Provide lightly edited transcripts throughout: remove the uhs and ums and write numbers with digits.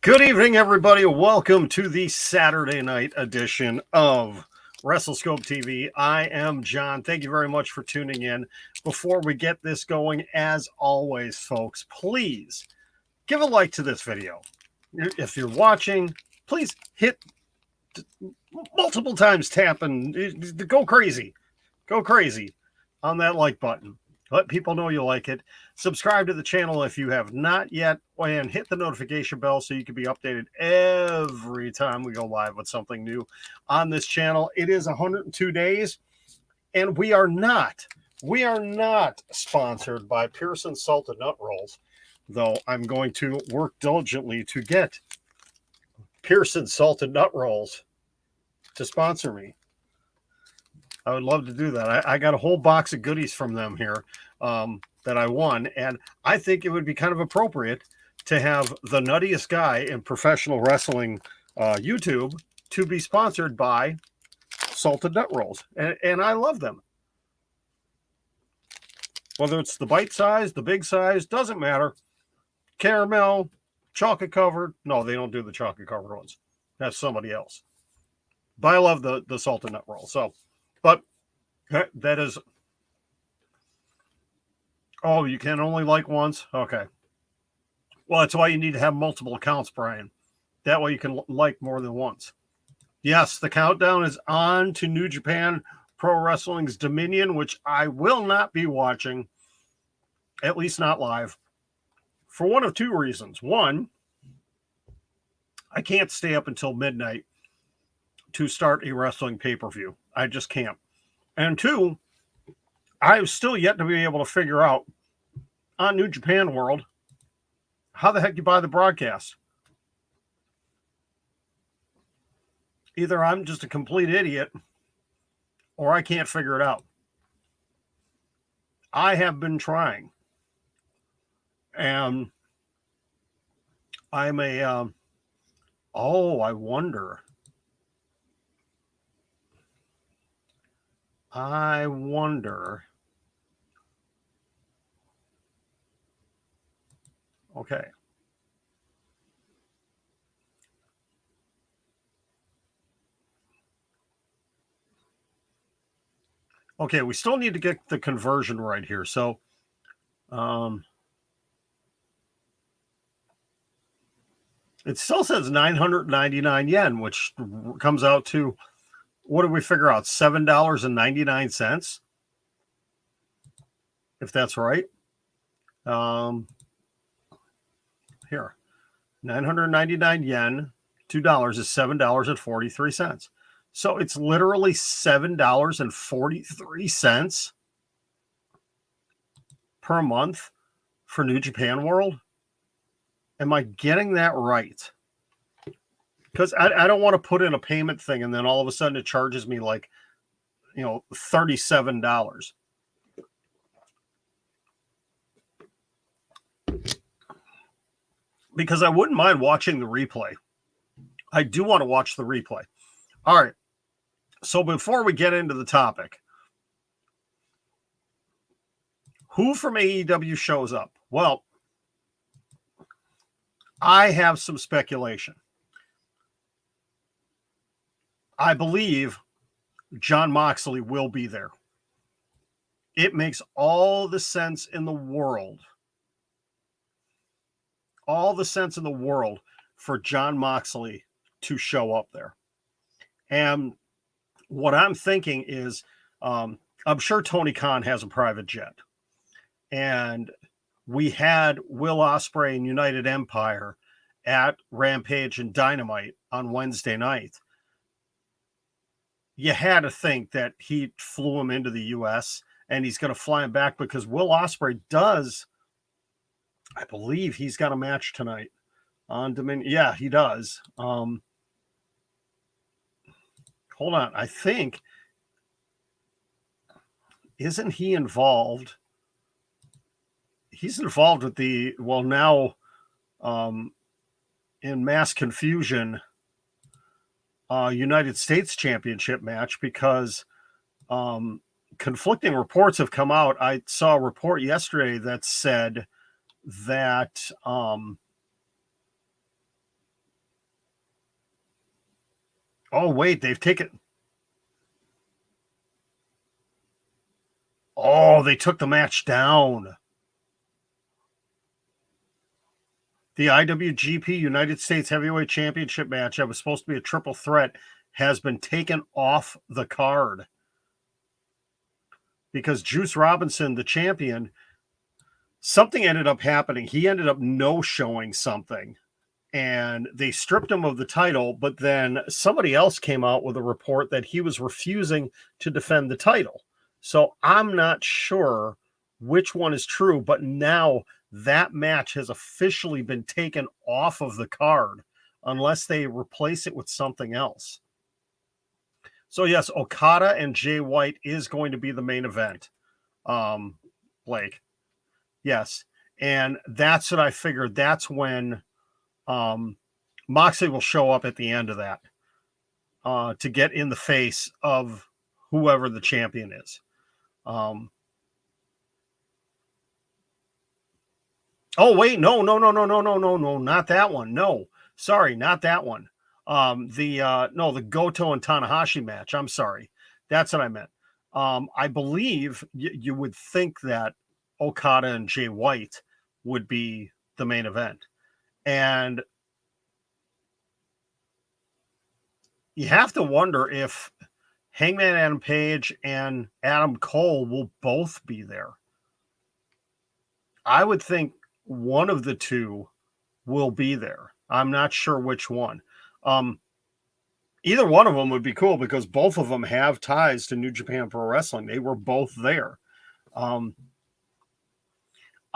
Good evening, everybody. Welcome to the Saturday night edition of WrestleScope TV. I am John. Thank you very much for tuning in. Before we get this going, as always, folks, please give a like to this video. If you're watching, please hit multiple times, tap and go crazy. Go crazy on that like button. Let people know you like it. Subscribe to the channel if you have not yet, and hit the notification bell so you can be updated every time we go live with something new on this channel. It is 102 days, and we are not sponsored by Pearson Salted Nut Rolls, though I'm going to work diligently to get Pearson Salted Nut Rolls to sponsor me. I would love to do that. I got a whole box of goodies from them here that I won, and I think it would be kind of appropriate to have the nuttiest guy in professional wrestling YouTube to be sponsored by Salted Nut Rolls, and I love them. Whether it's the bite size, the big size, doesn't matter. Caramel, chocolate covered. No, they don't do the chocolate covered ones. That's somebody else. But I love the Salted Nut Roll. So. But that is, oh, you can only like once? Okay. Well, that's why you need to have multiple accounts, Brian. That way you can like more than once. Yes, the countdown is on to New Japan Pro Wrestling's Dominion, which I will not be watching, at least not live, for one of two reasons. One, I can't stay up until midnight to start a wrestling pay-per-view. I just can't. And two, I've still yet to be able to figure out on New Japan World how the heck you buy the broadcast. Either I'm just a complete idiot or I can't figure it out. I have been trying. And I'm a, I wonder. Okay. Okay, we still need to get the conversion right here. So, it still says 999 yen, which comes out to, what did we figure out? $7.99, if that's right. Here, 999 yen, $2 is $7.43. So it's literally $7.43 per month for New Japan World. Am I getting that right? Because I don't want to put in a payment thing and then all of a sudden it charges me like, $37. Because I wouldn't mind watching the replay. I do want to watch the replay. All right. So before we get into the topic, who from AEW shows up? Well, I have some speculation. I believe Jon Moxley will be there. It makes all the sense in the world. All the sense in the world for Jon Moxley to show up there. And what I'm thinking is, I'm sure Tony Khan has a private jet. And we had Will Ospreay and United Empire at Rampage and Dynamite on Wednesday night. You had to think that he flew him into the U.S. and he's going to fly him back because Will Ospreay does, I believe he's got a match tonight on Dominion. Yeah, he does. Hold on. I think, isn't he involved? He's involved with the, well, now in Mass Confusion United States Championship match, because conflicting reports have come out. I saw a report yesterday that said that Oh, wait, they've taken... Oh, they took the match down. The IWGP United States Heavyweight Championship match that was supposed to be a triple threat has been taken off the card because Juice Robinson, the champion, something ended up happening. He ended up no-showing something, and they stripped him of the title, but then somebody else came out with a report that he was refusing to defend the title. So I'm not sure which one is true, but now that match has officially been taken off of the card unless they replace it with something else. So yes, Okada and Jay White is going to be the main event. Blake. Yes. And that's what I figured. That's when Moxley will show up at the end of that to get in the face of whoever the champion is. Oh, wait, no, not that one. No, sorry, not that one. The Goto and Tanahashi match. I'm sorry. That's what I meant. I believe you would think that Okada and Jay White would be the main event. And you have to wonder if Hangman Adam Page and Adam Cole will both be there. I would think one of the two will be there. I'm not sure which one. Either one of them would be cool because both of them have ties to New Japan Pro Wrestling. They were both there.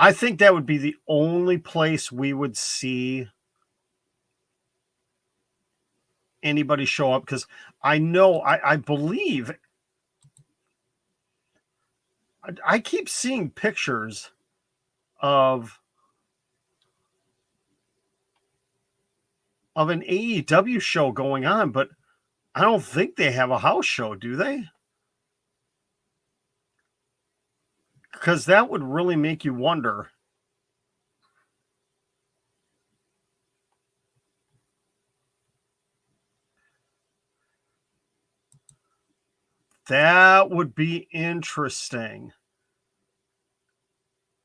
I think that would be the only place we would see anybody show up, because I know, I believe, I keep seeing pictures of an AEW show going on, but I don't think they have a house show, do they? Because that would really make you wonder. That would be interesting.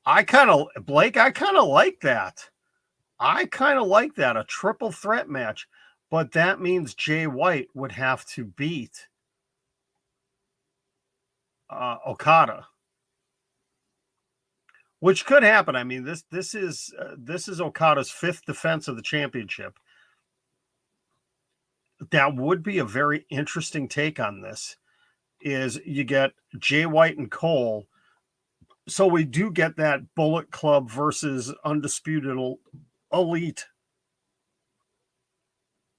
Blake, I kind of like that. A triple threat match. But that means Jay White would have to beat Okada, which could happen. I mean, this is Okada's 5th defense of the championship. That would be a very interesting take on this. Is you get Jay White and Cole, so we do get that Bullet Club versus Undisputed Elite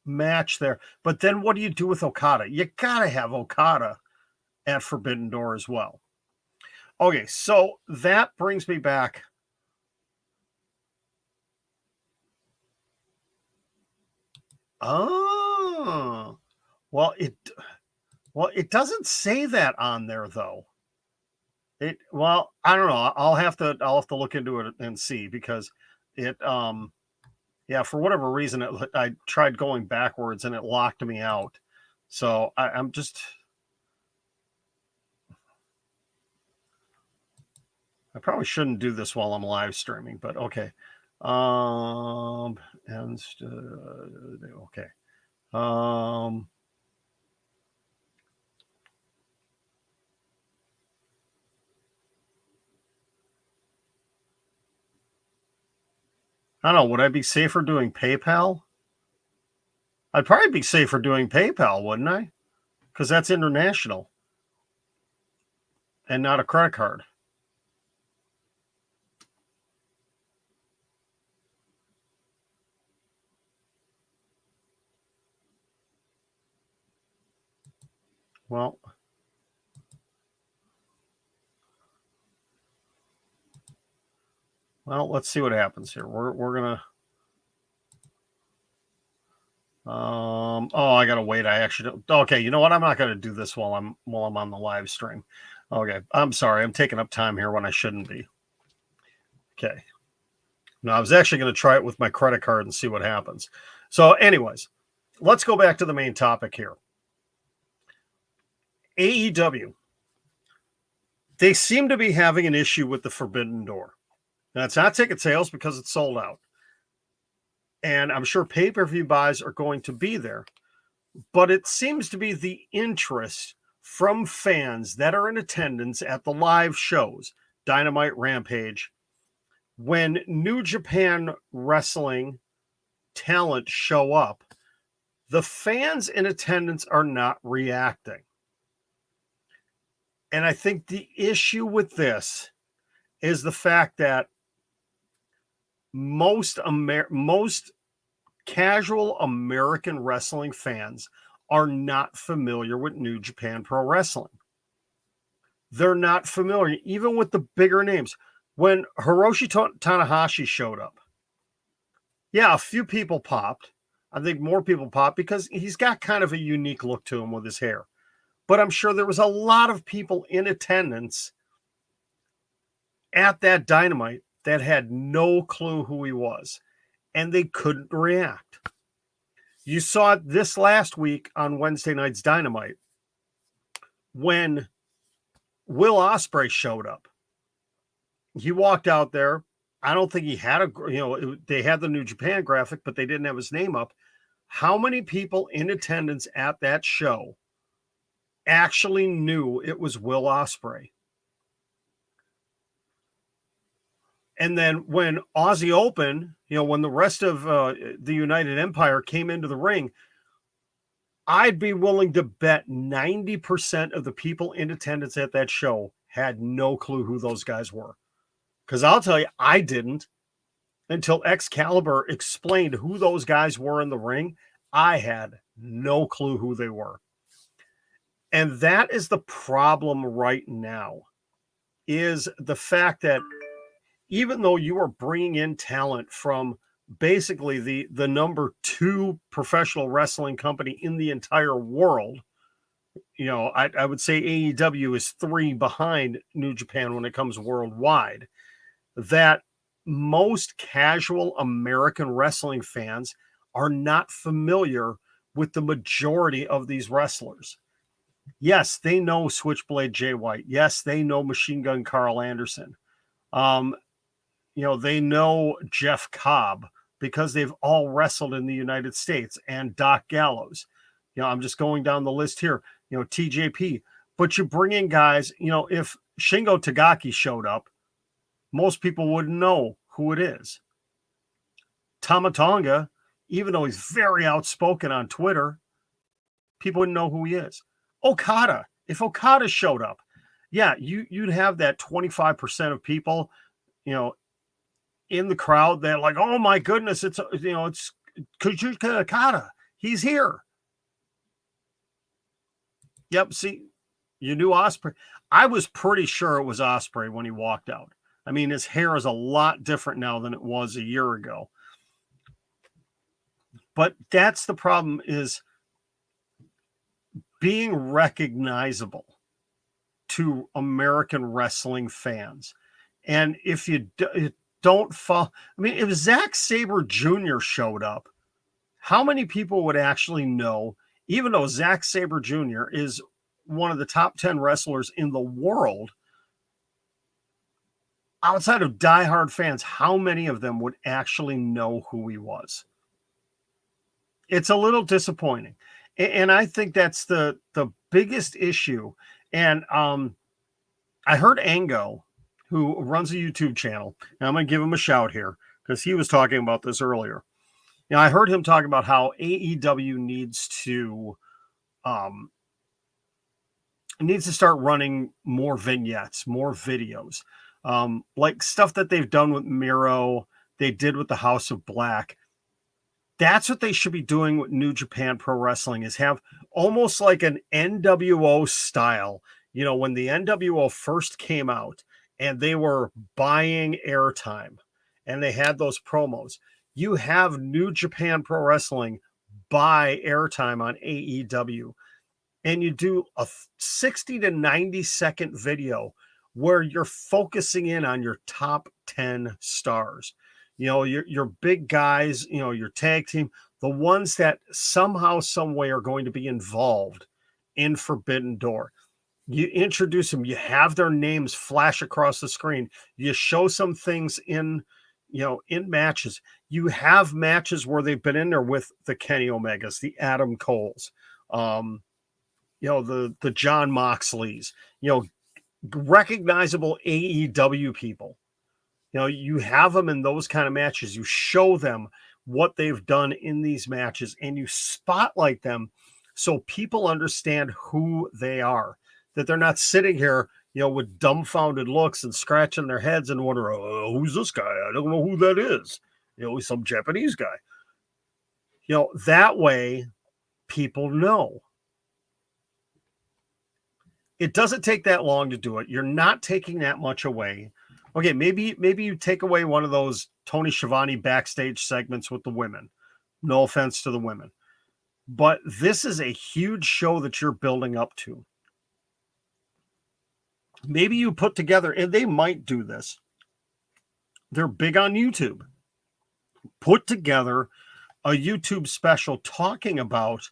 match there. But then what do you do with Okada? You gotta have Okada at Forbidden Door as well. Okay, so that brings me back. Oh, well, it doesn't say that on there though. I don't know. I'll have to look into it and see, because it for whatever reason I tried going backwards and it locked me out. So I probably shouldn't do this while I'm live streaming, but okay. Okay. I don't know. Would I be safer doing PayPal? I'd probably be safer doing PayPal, wouldn't I? Because that's international and not a credit card. Well, let's see what happens here. We're gonna. I gotta wait. I actually don't. Okay, you know what? I'm not gonna do this while I'm on the live stream. Okay, I'm sorry. I'm taking up time here when I shouldn't be. Okay. Now I was actually going to try it with my credit card and see what happens. So, anyways, let's go back to the main topic here. AEW, they seem to be having an issue with the Forbidden Door. Now, it's not ticket sales because it's sold out. And I'm sure pay-per-view buys are going to be there. But it seems to be the interest from fans that are in attendance at the live shows, Dynamite, Rampage, when New Japan Wrestling talent show up, the fans in attendance are not reacting. And I think the issue with this is the fact that most casual American wrestling fans are not familiar with New Japan Pro Wrestling. They're not familiar, even with the bigger names. When Hiroshi Tanahashi showed up, yeah, a few people popped. I think more people popped because he's got kind of a unique look to him with his hair. But I'm sure there was a lot of people in attendance at that Dynamite that had no clue who he was, and they couldn't react. You saw it this last week on Wednesday night's Dynamite when Will Ospreay showed up. He walked out there. I don't think he had they had the New Japan graphic, but they didn't have his name up. How many people in attendance at that show actually knew it was Will Ospreay? And then when Aussie Open, when the rest of the United Empire came into the ring, I'd be willing to bet 90% of the people in attendance at that show had no clue who those guys were. Because I'll tell you, I didn't until Excalibur explained who those guys were in the ring. I had no clue who they were. And that is the problem right now, is the fact that even though you are bringing in talent from basically the number 2 professional wrestling company in the entire world, I would say AEW is 3 behind New Japan when it comes worldwide, that most casual American wrestling fans are not familiar with the majority of these wrestlers. Yes, they know Switchblade Jay White. Yes, they know Machine Gun Carl Anderson. They know Jeff Cobb because they've all wrestled in the United States, and Doc Gallows. I'm just going down the list here, TJP. But you bring in guys, if Shingo Tagaki showed up, most people wouldn't know who it is. Tama Tonga, even though he's very outspoken on Twitter, people wouldn't know who he is. Okada, if Okada showed up, yeah, you'd have that 25% of people, in the crowd that like, oh my goodness, it's Kazuchika Okada. He's here. Yep, see, you knew Ospreay. I was pretty sure it was Ospreay when he walked out. I mean, his hair is a lot different now than it was a year ago. But that's the problem, is being recognizable to American wrestling fans. And if you don't follow, if Zack Sabre Jr. showed up, how many people would actually know, even though Zack Sabre Jr. is one of the top 10 wrestlers in the world, outside of diehard fans, how many of them would actually know who he was? It's a little disappointing. And I think that's the biggest issue. And I heard Ango, who runs a YouTube channel, and I'm going to give him a shout here because he was talking about this earlier. I heard him talk about how AEW needs to start running more vignettes, more videos, like stuff that they've done with Miro, they did with the House of Black. That's what they should be doing with New Japan Pro Wrestling, is have almost like an NWO style. When the NWO first came out and they were buying airtime and they had those promos, you have New Japan Pro Wrestling buy airtime on AEW, and you do a 60 to 90 second video where you're focusing in on your top 10 stars. Your big guys, your tag team, the ones that somehow, some way are going to be involved in Forbidden Door. You introduce them, you have their names flash across the screen. You show some things in, in matches. You have matches where they've been in there with the Kenny Omegas, the Adam Coles, the John Moxleys, recognizable AEW people. You have them in those kind of matches. You show them what they've done in these matches and you spotlight them so people understand who they are, that they're not sitting here, with dumbfounded looks and scratching their heads and wondering, oh, who's this guy? I don't know who that is. He's some Japanese guy. That way people know. It doesn't take that long to do it. You're not taking that much away. Okay, maybe you take away one of those Tony Schiavone backstage segments with the women. No offense to the women. But this is a huge show that you're building up to. Maybe you put together, and they might do this. They're big on YouTube. Put together a YouTube special talking about,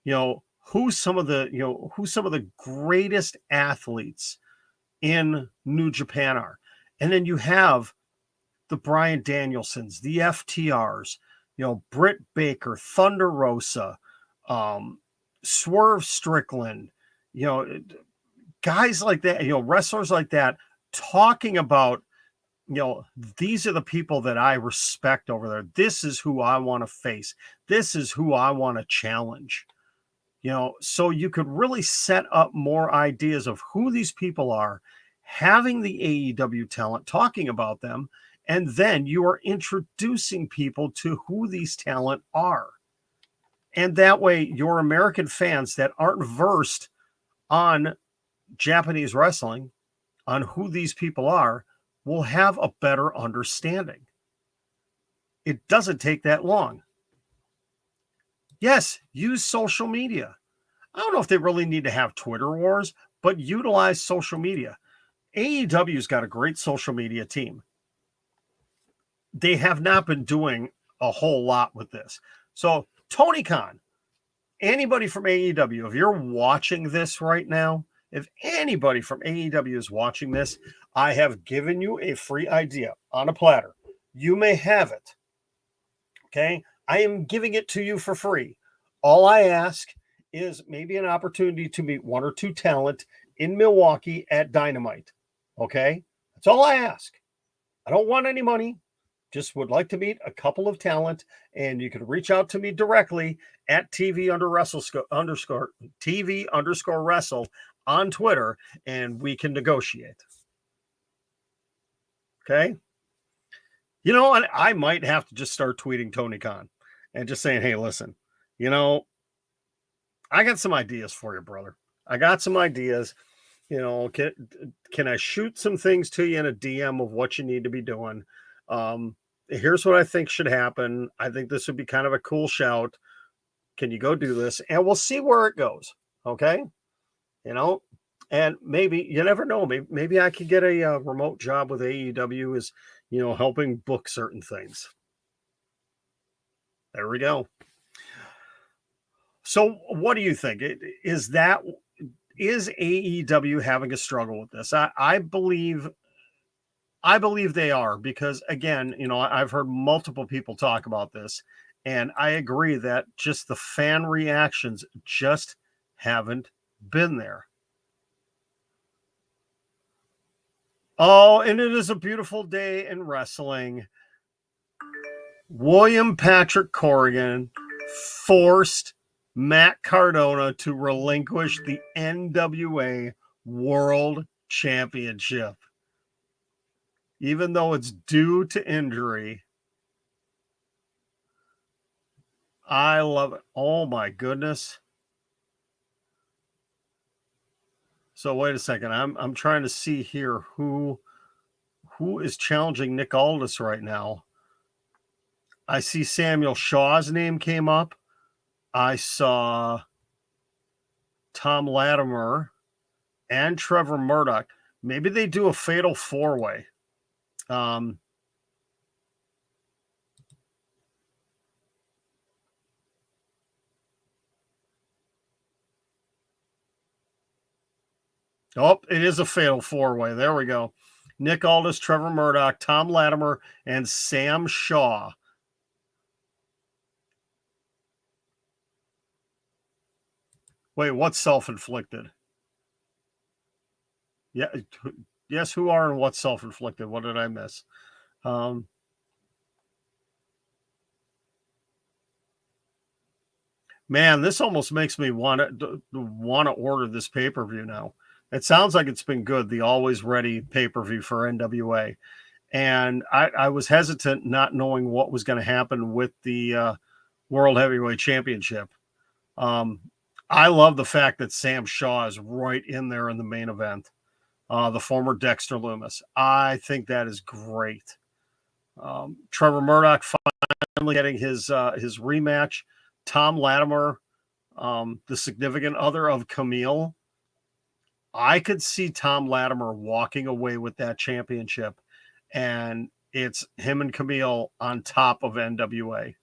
who some of the greatest athletes in New Japan are. And then you have the Bryan Danielsons, the FTRs, Britt Baker, Thunder Rosa, Swerve Strickland, guys like that, wrestlers like that, talking about, these are the people that I respect over there. This is who I want to face. This is who I want to challenge. So you could really set up more ideas of who these people are, having the AEW talent, talking about them, and then you are introducing people to who these talent are. And that way, your American fans that aren't versed on Japanese wrestling, on who these people are, will have a better understanding. It doesn't take that long. Yes, use social media. I don't know if they really need to have Twitter wars, but utilize social media. AEW's got a great social media team. They have not been doing a whole lot with this. So, Tony Khan, anybody from AEW, if you're watching this right now, if anybody from AEW is watching this, I have given you a free idea on a platter. You may have it. Okay? I am giving it to you for free. All I ask is maybe an opportunity to meet one or two talent in Milwaukee at Dynamite. Okay? That's all I ask. I don't want any money. Just would like to meet a couple of talent, and you can reach out to me directly at TV_wrestle on Twitter, and we can negotiate. Okay? I might have to just start tweeting Tony Khan and just saying, hey, listen, I got some ideas for you, brother. I got some ideas. Can I shoot some things to you in a DM of what you need to be doing? Here's what I think should happen. I think this would be kind of a cool shout. Can you go do this? And we'll see where it goes. Okay. And maybe, you never know, maybe I could get a remote job with AEW as, helping book certain things. There we go. So what do you think? Is AEW having a struggle with this? I believe they are, because again, I've heard multiple people talk about this, and I agree that just the fan reactions just haven't been there. Oh, and it is a beautiful day in wrestling. William Patrick Corrigan forced Matt Cardona to relinquish the NWA World Championship. Even though it's due to injury. I love it. Oh my goodness. So wait a second. I'm trying to see here who is challenging Nick Aldis right now. I see Samuel Shaw's name came up. I saw Tom Latimer and Trevor Murdoch. Maybe they do a fatal four-way. Oh, it is a fatal four-way. There we go. Nick Aldis, Trevor Murdoch, Tom Latimer, and Sam Shaw. Wait, what's self-inflicted? Yeah, yes, who are and what's self-inflicted? What did I miss? Um, Man, this almost makes me want to order this pay-per-view now. It sounds like it's been good, the always ready pay-per-view for NWA. And I was hesitant not knowing what was going to happen with the World Heavyweight Championship. Um, I love the fact that Sam Shaw is right in there in the main event. The former Dexter Loomis. I think that is great. Trevor Murdoch finally getting his rematch. Tom Latimer, the significant other of Camille. I could see Tom Latimer walking away with that championship, and it's him and Camille on top of NWA.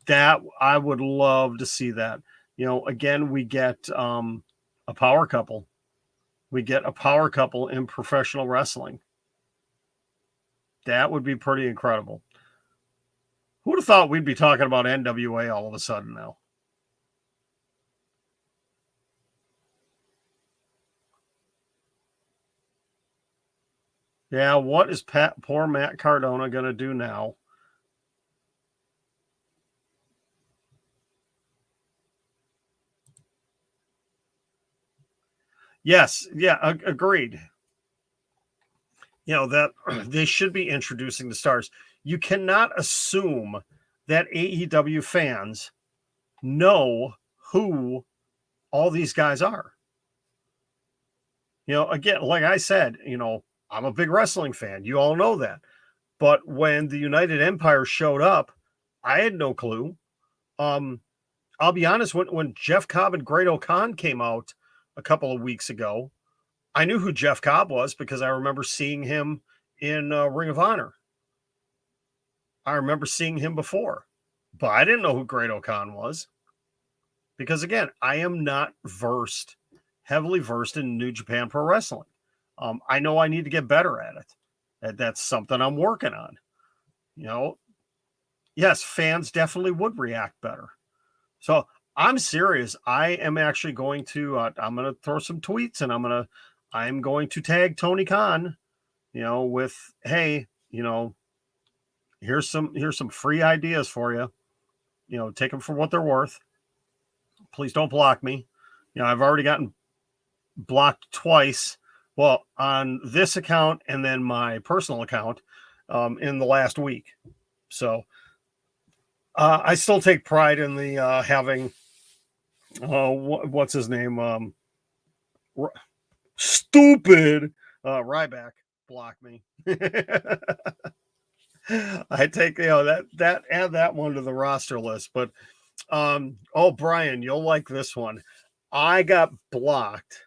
That I would love to see that. Again, we get a power couple. We get a power couple in professional wrestling. That would be pretty incredible. Who would have thought we'd be talking about NWA all of a sudden now? Yeah, what is poor Matt Cardona going to do now? Yes, yeah, agreed. That they should be introducing the stars. You cannot assume that AEW fans know who all these guys are. Again, like I said, I'm a big wrestling fan. You all know that. But when the United Empire showed up, I had no clue. Um, I'll be honest, when Jeff Cobb and Great O'Khan came out a couple of weeks ago, I knew who Jeff Cobb was because I remember seeing him in Ring of Honor. I remember seeing him before, but I didn't know who Great O'Khan was because, again, I am not heavily versed in New Japan Pro Wrestling. I know I need to get better at it. That's something I'm working on. You know, yes, fans definitely would react better. So I'm serious. I am actually going to. I'm going to throw some tweets, and I'm going to tag Tony Khan. With hey, here's some free ideas for you. Take them for what they're worth. Please don't block me. I've already gotten blocked twice. Well, on this account and then my personal account in the last week. So I still take pride in the having what's his name? Stupid Ryback block me. I take that add that one to the roster list. But Brian, you'll like this one. I got blocked.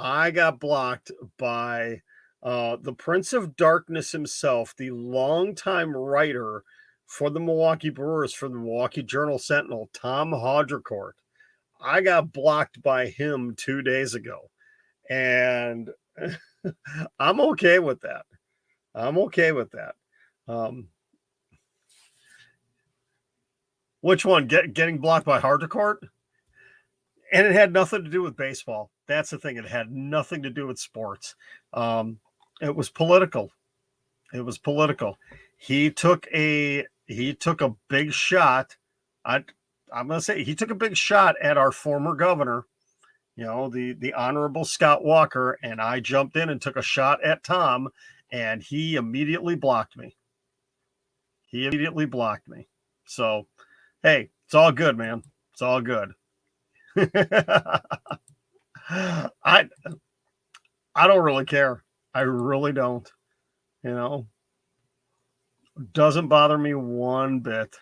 I got blocked by the Prince of Darkness himself, the longtime writer for the Milwaukee Brewers for the Milwaukee Journal Sentinel, Tom Haudricourt. I got blocked by him 2 days ago. And I'm okay with that. I'm okay with that. Which one? Getting blocked by Haudricourt? And it had nothing to do with baseball. That's the thing. It had nothing to do with sports. It was political. It was political. He took a big shot. I'm going to say he took a big shot at our former governor, the Honorable Scott Walker, and I jumped in and took a shot at Tom, and he immediately blocked me. So, hey, it's all good, man. It's all good. I don't really care. I really don't. Doesn't bother me one bit.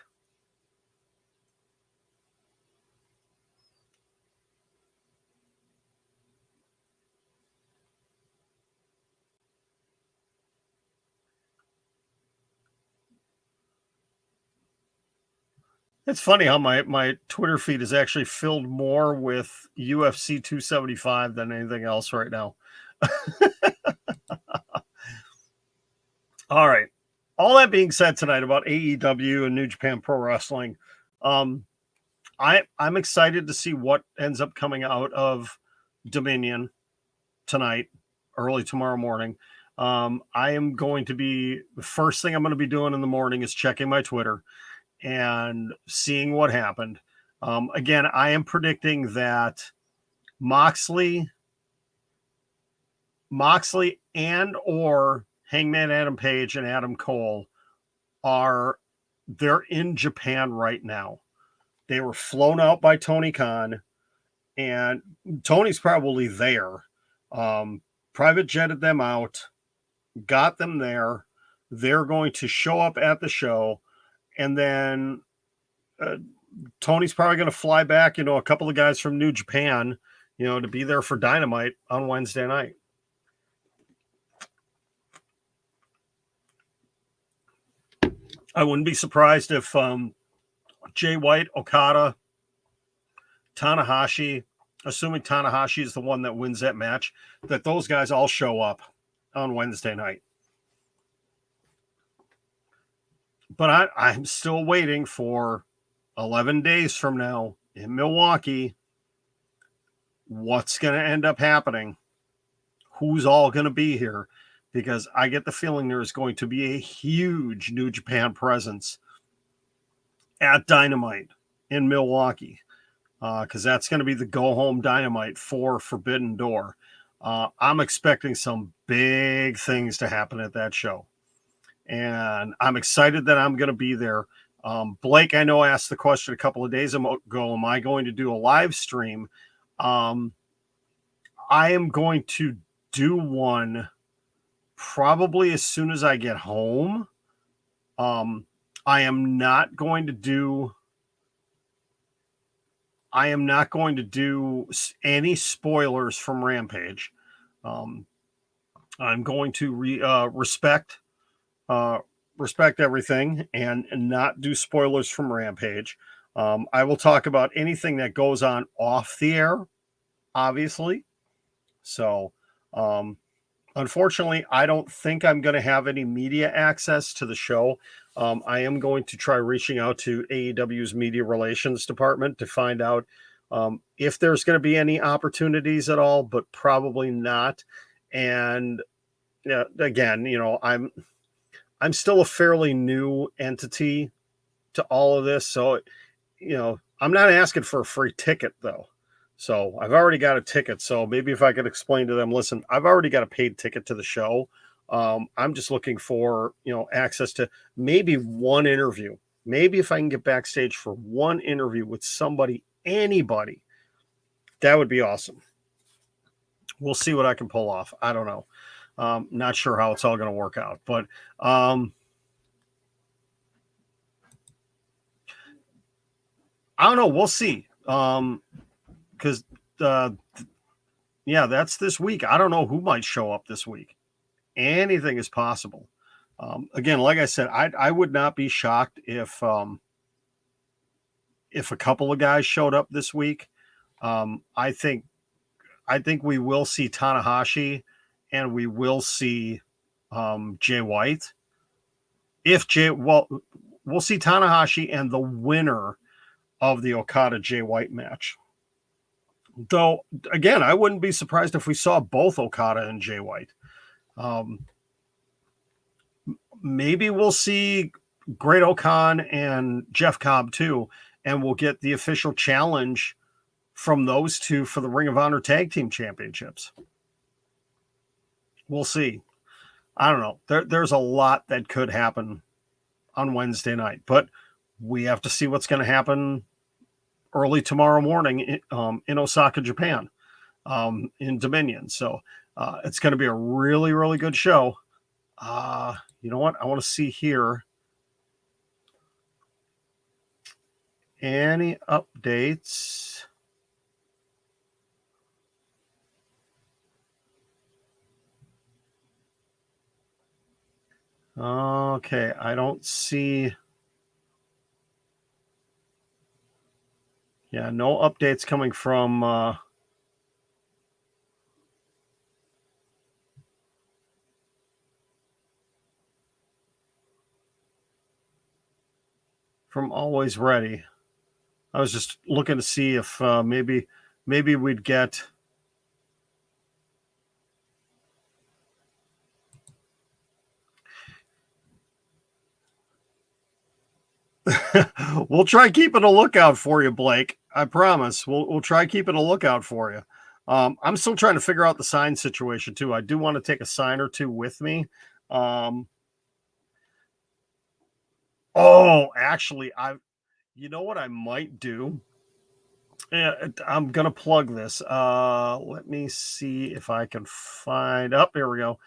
It's funny how my Twitter feed is actually filled more with UFC 275 than anything else right now. All right. All that being said tonight about AEW and New Japan Pro Wrestling, um, I'm excited to see what ends up coming out of Dominion tonight, early tomorrow morning. I am going to be the first thing I'm going to be doing in the morning is checking my Twitter and seeing what happened. Again, I am predicting that Moxley and or Hangman Adam Page and Adam Cole they're in Japan right now. They were flown out by Tony Khan, and Tony's probably there. Private jetted them out, got them there. They're going to show up at the show, and then Tony's probably going to fly back, a couple of guys from New Japan, to be there for Dynamite on Wednesday night. I wouldn't be surprised if Jay White, Okada, Tanahashi, assuming Tanahashi is the one that wins that match, that those guys all show up on Wednesday night. But I'm still waiting for 11 days from now in Milwaukee. What's going to end up happening? Who's all going to be here? Because I get the feeling there's going to be a huge New Japan presence at Dynamite in Milwaukee, because that's going to be the go-home Dynamite for Forbidden Door. I'm expecting some big things to happen at that show, and I'm excited that I'm going to be there. Blake, I know, asked the question a couple of days ago, am I going to do a live stream? I am going to do one probably as soon as I get home. I am not going to do any spoilers from Rampage. I'm going to respect everything and not do spoilers from Rampage. I will talk about anything that goes on off the air, obviously. So, unfortunately, I don't think I'm going to have any media access to the show. I am going to try reaching out to AEW's media relations department to find out if there's going to be any opportunities at all, but probably not. And again, I'm still a fairly new entity to all of this. So, I'm not asking for a free ticket though. So I've already got a ticket. So maybe if I could explain to them, listen, I've already got a paid ticket to the show. I'm just looking for, access to maybe one interview. Maybe if I can get backstage for one interview with somebody, anybody, that would be awesome. We'll see what I can pull off. I don't know. Not sure how it's all going to work out, but I don't know. We'll see. Because that's this week. I don't know who might show up this week. Anything is possible. Again, like I said, I would not be shocked if a couple of guys showed up this week. I think we will see Tanahashi and we will see Jay White. We'll see Tanahashi and the winner of the Okada Jay White match. Though, again, I wouldn't be surprised if we saw both Okada and Jay White. Maybe we'll see Great O'Khan and Jeff Cobb too, and we'll get the official challenge from those two for the Ring of Honor Tag Team Championships. We'll see. I don't know. There's a lot that could happen on Wednesday night, but we have to see what's going to happen early tomorrow morning in Osaka, Japan, in Dominion. So it's going to be a really, really good show. You know what? I want to see here. Any updates? Okay, I don't see Yeah, no updates coming from Always Ready. I was just looking to see if maybe we'd get. We'll try keeping a lookout for you, Blake. I promise. We'll try keeping a lookout for you. I'm still trying to figure out the sign situation too. I do want to take a sign or two with me. Actually, you know what I might do? Yeah, I'm gonna plug this. Let me see if I can find up. Here we go.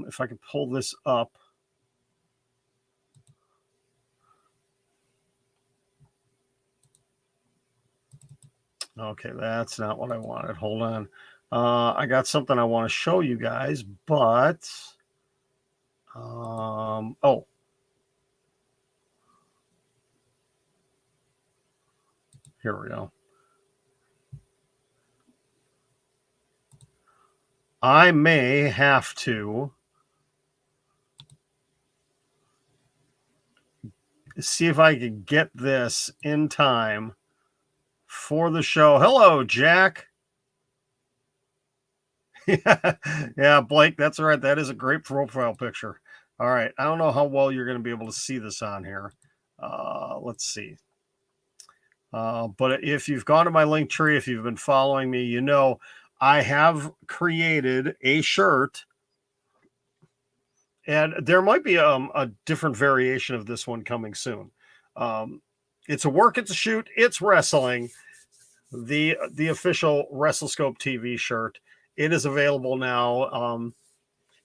If I can pull this up. Okay, that's not what I wanted. Hold on. I got something I want to show you guys, but oh, here we go. I may have to see if I can get this in time for the show. Hello, Jack. Yeah, Blake, that's all right. That is a great profile picture. All right. I don't know how well you're going to be able to see this on here. Let's see. But if you've gone to my link tree, if you've been following me, you know I have created a shirt, and there might be a different variation of this one coming soon. It's a work, it's a shoot, it's wrestling. The official WrestleScope TV shirt. It is available now.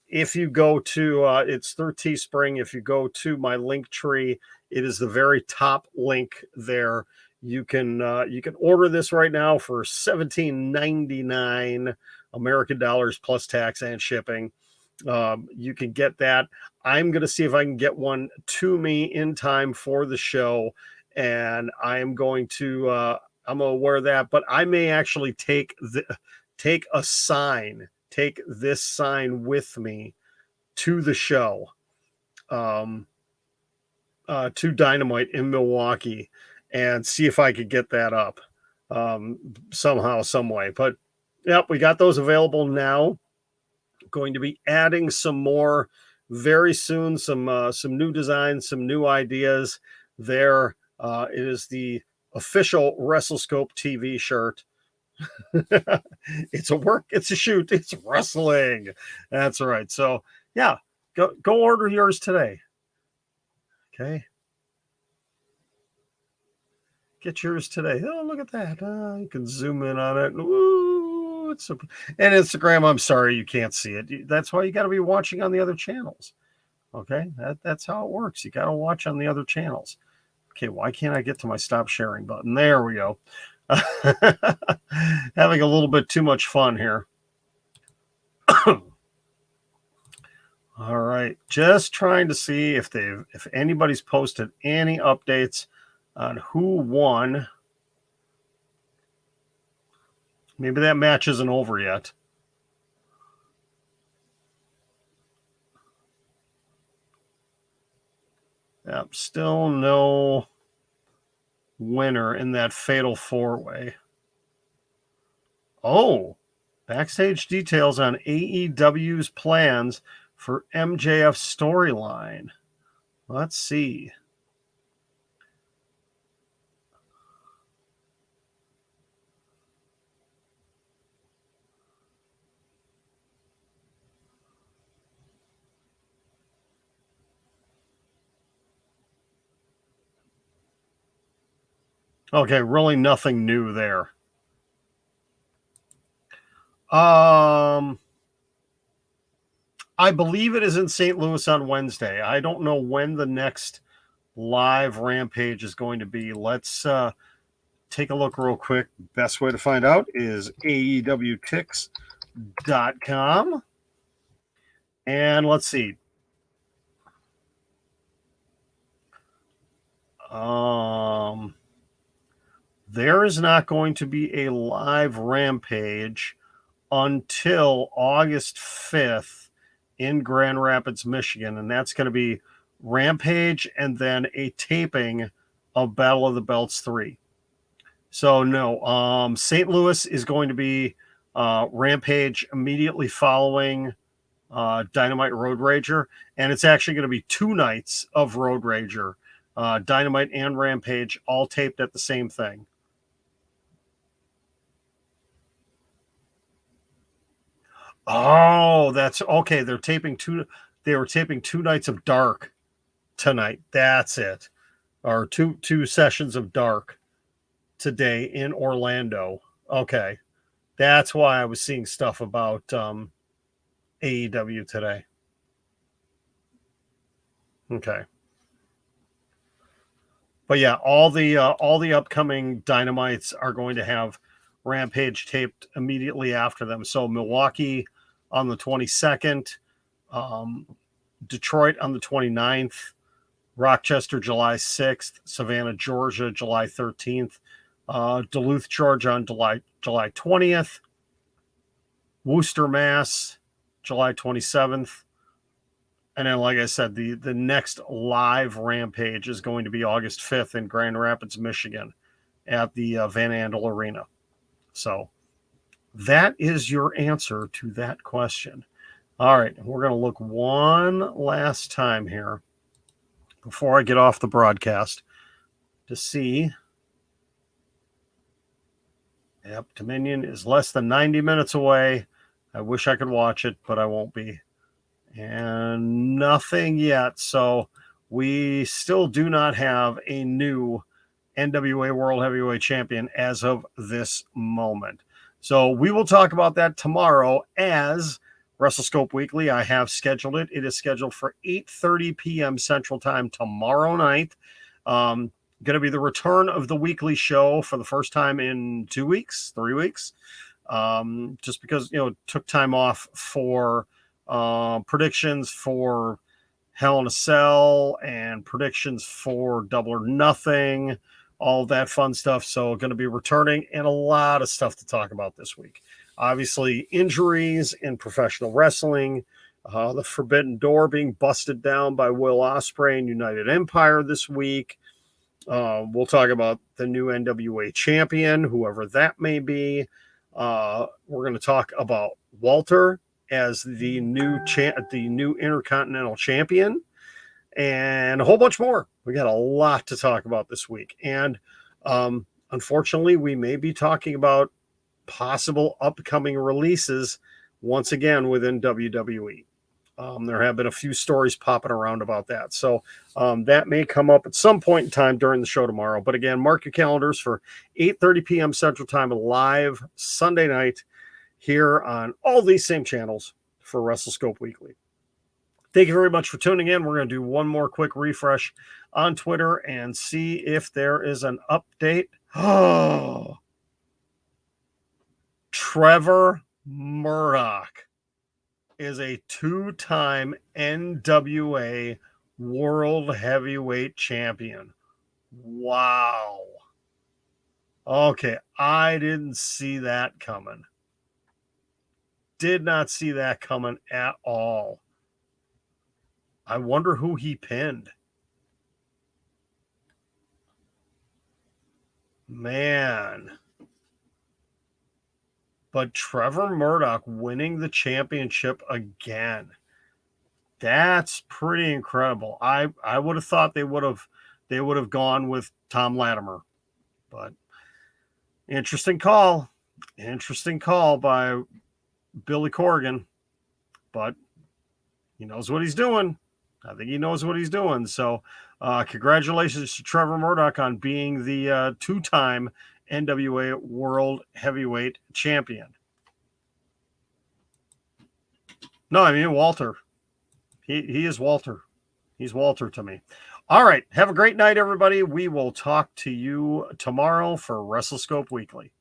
If you go to it's through Teespring. If you go to my link tree, it is the very top link there. You can order this right now for $17.99 American dollars plus tax and shipping. You can get that. I'm going to see if I can get one to me in time for the show, and I'm going to wear that. But I may actually take this sign with me to the show, to Dynamite in Milwaukee, and see if I could get that up somehow, some way. But yep, we got those available now. Going to be adding some more very soon. Some new designs, some new ideas. There, it is the official WrestleScope TV shirt. It's a work, it's a shoot, it's wrestling. That's right. So yeah, go order yours today. Okay. Get yours today. Oh, look at that. You can zoom in on it. Ooh, and Instagram, I'm sorry you can't see it. That's why you got to be watching on the other channels. Okay. That's how it works. You got to watch on the other channels. Okay. Why can't I get to my stop sharing button? There we go. Having a little bit too much fun here. All right. Just trying to see if anybody's posted any updates on who won. Maybe that match isn't over yet. Yep, still no winner in that fatal four-way. Oh, backstage details on AEW's plans for MJF's storyline. Let's see. Okay, really nothing new there. I believe it is in St. Louis on Wednesday. I don't know when the next live Rampage is going to be. Let's take a look real quick. Best way to find out is AEWTix.com. And let's see. there is not going to be a live Rampage until August 5th in Grand Rapids, Michigan. And that's going to be Rampage and then a taping of Battle of the Belts 3. So no, St. Louis is going to be Rampage immediately following Dynamite Road Rager, and it's actually going to be 2 nights of Road Rager, Dynamite and Rampage, all taped at the same thing. Oh, that's okay. They were taping 2 nights of Dark tonight. That's it. Or two sessions of Dark today in Orlando. Okay. That's why I was seeing stuff about AEW today. Okay. But yeah, all the upcoming Dynamites are going to have Rampage taped immediately after them. So Milwaukee on the 22nd, Detroit on the 29th, Rochester July 6th, Savannah, Georgia July 13th, Duluth, Georgia on July 20th, Worcester, Mass, July 27th. And then, like I said, the next live Rampage is going to be August 5th in Grand Rapids, Michigan at the Van Andel Arena. So that is your answer to that question. All right, we're going to look one last time here before I get off the broadcast to see. Yep, Dominion is less than 90 minutes away. I wish I could watch it, but I won't be. And nothing yet. So we still do not have a new NWA World Heavyweight Champion as of this moment. So we will talk about that tomorrow as WrestleScope Weekly. I have scheduled it. It is scheduled for 8:30 p.m. Central Time tomorrow night. Going to be the return of the weekly show for the first time in 3 weeks. Just because, it took time off for predictions for Hell in a Cell and predictions for Double or Nothing, all that fun stuff. So going to be returning and a lot of stuff to talk about this week. Obviously, injuries in professional wrestling, the Forbidden Door being busted down by Will Ospreay and United Empire this week. We'll talk about the new NWA champion, whoever that may be. We're going to talk about Walter as the new Intercontinental Champion, and a whole bunch more. We got a lot to talk about this week. And unfortunately, we may be talking about possible upcoming releases once again within WWE. There have been a few stories popping around about that. So that may come up at some point in time during the show tomorrow. But again, mark your calendars for 8:30 p.m. Central Time live Sunday night here on all these same channels for WrestleScope Weekly. Thank you very much for tuning in. We're going to do one more quick refresh on Twitter and see if there is an update. Oh, Trevor Murdoch is a 2-time NWA World Heavyweight Champion. Wow. Okay, I didn't see that coming. Did not see that coming at all. I wonder who he pinned. Man. But Trevor Murdoch winning the championship again. That's pretty incredible. I would have thought they would have gone with Tom Latimer. But interesting call. Interesting call by Billy Corgan. But he knows what he's doing. I think he knows what he's doing. So congratulations to Trevor Murdoch on being the 2-time NWA World Heavyweight Champion. No, I mean Walter. He is Walter. He's Walter to me. All right. Have a great night, everybody. We will talk to you tomorrow for WrestleScope Weekly.